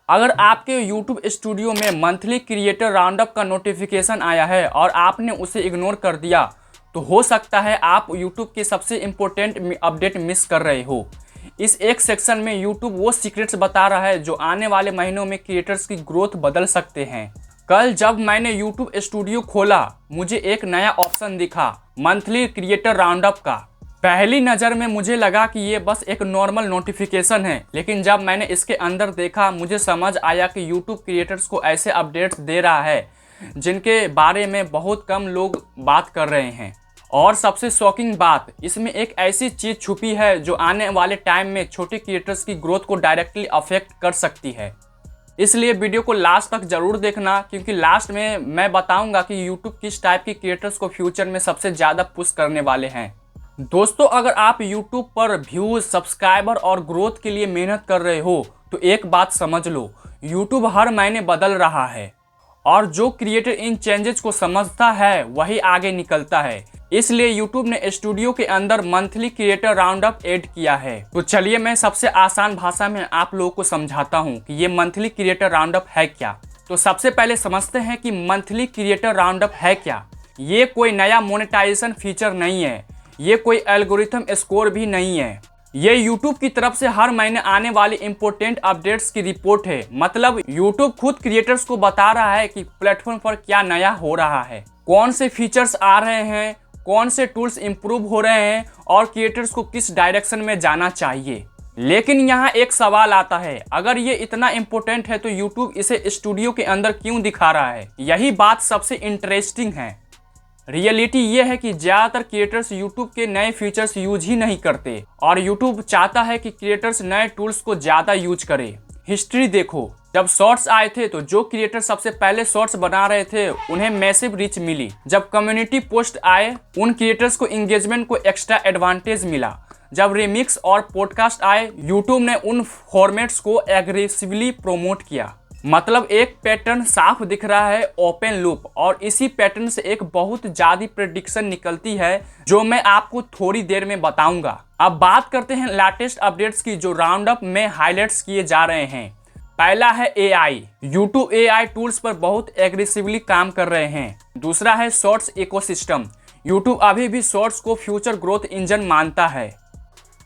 अगर आपके YouTube studio में मंथली क्रिएटर राउंडअप का नोटिफिकेशन आया है और आपने उसे इग्नोर कर दिया तो हो सकता है आप YouTube के सबसे इम्पोर्टेंट अपडेट मिस कर रहे हो। इस एक सेक्शन में YouTube वो सीक्रेट्स बता रहा है जो आने वाले महीनों में क्रिएटर्स की ग्रोथ बदल सकते हैं। कल जब मैंने YouTube स्टूडियो खोला मुझे एक नया ऑप्शन दिखा, मंथली क्रिएटर राउंडअप का। पहली नज़र में मुझे लगा कि ये बस एक नॉर्मल नोटिफिकेशन है, लेकिन जब मैंने इसके अंदर देखा मुझे समझ आया कि YouTube क्रिएटर्स को ऐसे अपडेट्स दे रहा है जिनके बारे में बहुत कम लोग बात कर रहे हैं। और सबसे शॉकिंग बात, इसमें एक ऐसी चीज़ छुपी है जो आने वाले टाइम में छोटे क्रिएटर्स की ग्रोथ को डायरेक्टली अफेक्ट कर सकती है। इसलिए वीडियो को लास्ट तक ज़रूर देखना, क्योंकि लास्ट में मैं बताऊंगा कि YouTube किस टाइप की क्रिएटर्स को फ्यूचर में सबसे ज़्यादा पुश करने वाले हैं। दोस्तों, अगर आप YouTube पर व्यूज, सब्सक्राइबर और ग्रोथ के लिए मेहनत कर रहे हो तो एक बात समझ लो, YouTube हर महीने बदल रहा है और जो क्रिएटर इन चेंजेस को समझता है वही आगे निकलता है। इसलिए YouTube ने स्टूडियो के अंदर मंथली क्रिएटर राउंडअप ऐड किया है। तो चलिए मैं सबसे आसान भाषा में आप लोगों को समझाता हूँ कि ये मंथली क्रिएटर राउंडअप है क्या। तो सबसे पहले समझते हैं कि मंथली क्रिएटर राउंडअप है क्या। ये कोई नया मोनेटाइजेशन फीचर नहीं है, ये कोई एल्गोरिथम स्कोर भी नहीं है। ये YouTube की तरफ से हर महीने आने वाली इंपॉर्टेंट अपडेट्स की रिपोर्ट है। मतलब YouTube खुद क्रिएटर्स को बता रहा है कि प्लेटफॉर्म पर क्या नया हो रहा है, कौन से फीचर्स आ रहे हैं, कौन से टूल्स इंप्रूव हो रहे हैं और क्रिएटर्स को किस डायरेक्शन में जाना चाहिए। लेकिन यहाँ एक सवाल आता है, अगर ये इतना इम्पोर्टेंट है तो YouTube इसे स्टूडियो के अंदर क्यों दिखा रहा है? यही बात सबसे इंटरेस्टिंग है। रियलिटी ये है कि ज़्यादातर क्रिएटर्स YouTube के नए फीचर्स यूज ही नहीं करते और YouTube चाहता है कि क्रिएटर्स नए टूल्स को ज़्यादा यूज करें। हिस्ट्री देखो, जब शॉर्ट्स आए थे तो जो क्रिएटर सबसे पहले शॉर्ट्स बना रहे थे उन्हें मैसिव रीच मिली। जब कम्युनिटी पोस्ट आए उन क्रिएटर्स को एंगेजमेंट को एक्स्ट्रा एडवांटेज मिला। जब रिमिक्स और पॉडकास्ट आए YouTube ने उन फॉर्मेट्स को एग्रेसिवली प्रमोट किया। मतलब एक पैटर्न साफ दिख रहा है, ओपन लूप, और इसी पैटर्न से एक बहुत ज़्यादा प्रेडिक्शन निकलती है जो मैं आपको थोड़ी देर में बताऊंगा। अब बात करते हैं लेटेस्ट अपडेट्स की जो राउंडअप में हाईलाइट्स किए जा रहे हैं। पहला है AI। YouTube AI टूल्स पर बहुत एग्रेसिवली काम कर रहे हैं। दूसरा है शॉर्ट्स इकोसिस्टम। YouTube अभी भी शॉर्ट्स को फ्यूचर ग्रोथ इंजन मानता है।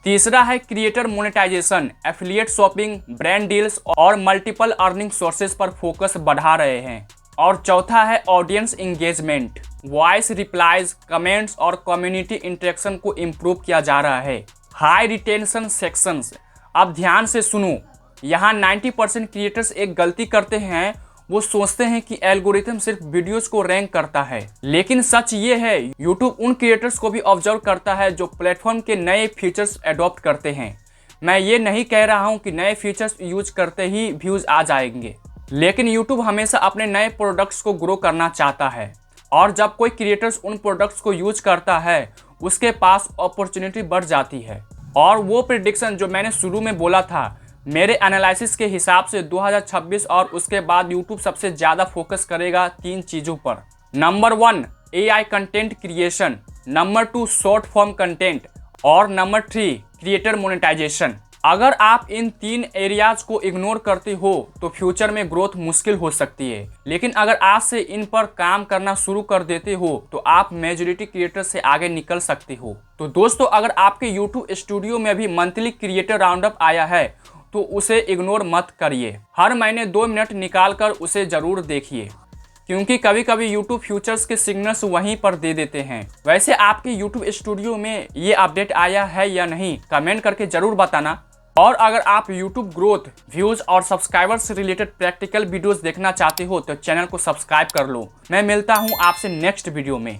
तीसरा है creator monetization, affiliate shopping, brand deals और मल्टीपल अर्निंग सोर्सेज पर फोकस बढ़ा रहे हैं। और चौथा है audience engagement, voice replies, comments और कम्युनिटी इंटरेक्शन को इम्प्रूव किया जा रहा है। High retention sections. अब ध्यान से सुनो, यहाँ 90% क्रिएटर्स एक गलती करते हैं, वो सोचते हैं कि एल्गोरिथम सिर्फ वीडियोस को रैंक करता है। लेकिन सच ये है, YouTube उन क्रिएटर्स को भी ऑब्जर्व करता है जो प्लेटफॉर्म के नए फीचर्स अडॉप्ट करते हैं। मैं ये नहीं कह रहा हूँ कि नए फीचर्स यूज करते ही व्यूज आ जाएंगे, लेकिन YouTube हमेशा अपने नए प्रोडक्ट्स को ग्रो करना चाहता है और जब कोई क्रिएटर्स उन प्रोडक्ट्स को यूज करता है उसके पास अपॉर्चुनिटी बढ़ जाती है। और वो प्रेडिक्शन जो मैंने शुरू में बोला था, मेरे एनालिसिस के हिसाब से 2026 और उसके बाद YouTube सबसे ज़्यादा फोकस करेगा 3 चीज़ों पर। Number 1 AI content creation, number 2 short form content और नंबर 3 क्रिएटर मोनेटाइजेशन। अगर आप इन 3 एरियाज को इग्नोर करते हो तो फ्यूचर में ग्रोथ मुश्किल हो सकती है, लेकिन अगर आज से इन पर काम करना शुरू कर देते हो तो आप मेजॉरिटी क्रिएटर से आगे निकल सकते हो। तो दोस्तों, अगर आपके YouTube स्टूडियो में भी मंथली क्रिएटर राउंडअप आया है तो उसे इग्नोर मत करिए। हर महीने 2 मिनट निकाल कर उसे ज़रूर देखिए, क्योंकि कभी कभी YouTube फ्यूचर्स के सिग्नल्स वहीं पर दे देते हैं। वैसे आपके YouTube स्टूडियो में ये अपडेट आया है या नहीं, कमेंट करके ज़रूर बताना। और अगर आप YouTube ग्रोथ, व्यूज़ और सब्सक्राइबर्स से रिलेटेड प्रैक्टिकल वीडियोज़ देखना चाहते हो तो चैनल को सब्सक्राइब कर लो। मैं मिलता हूँ आपसे नेक्स्ट वीडियो में।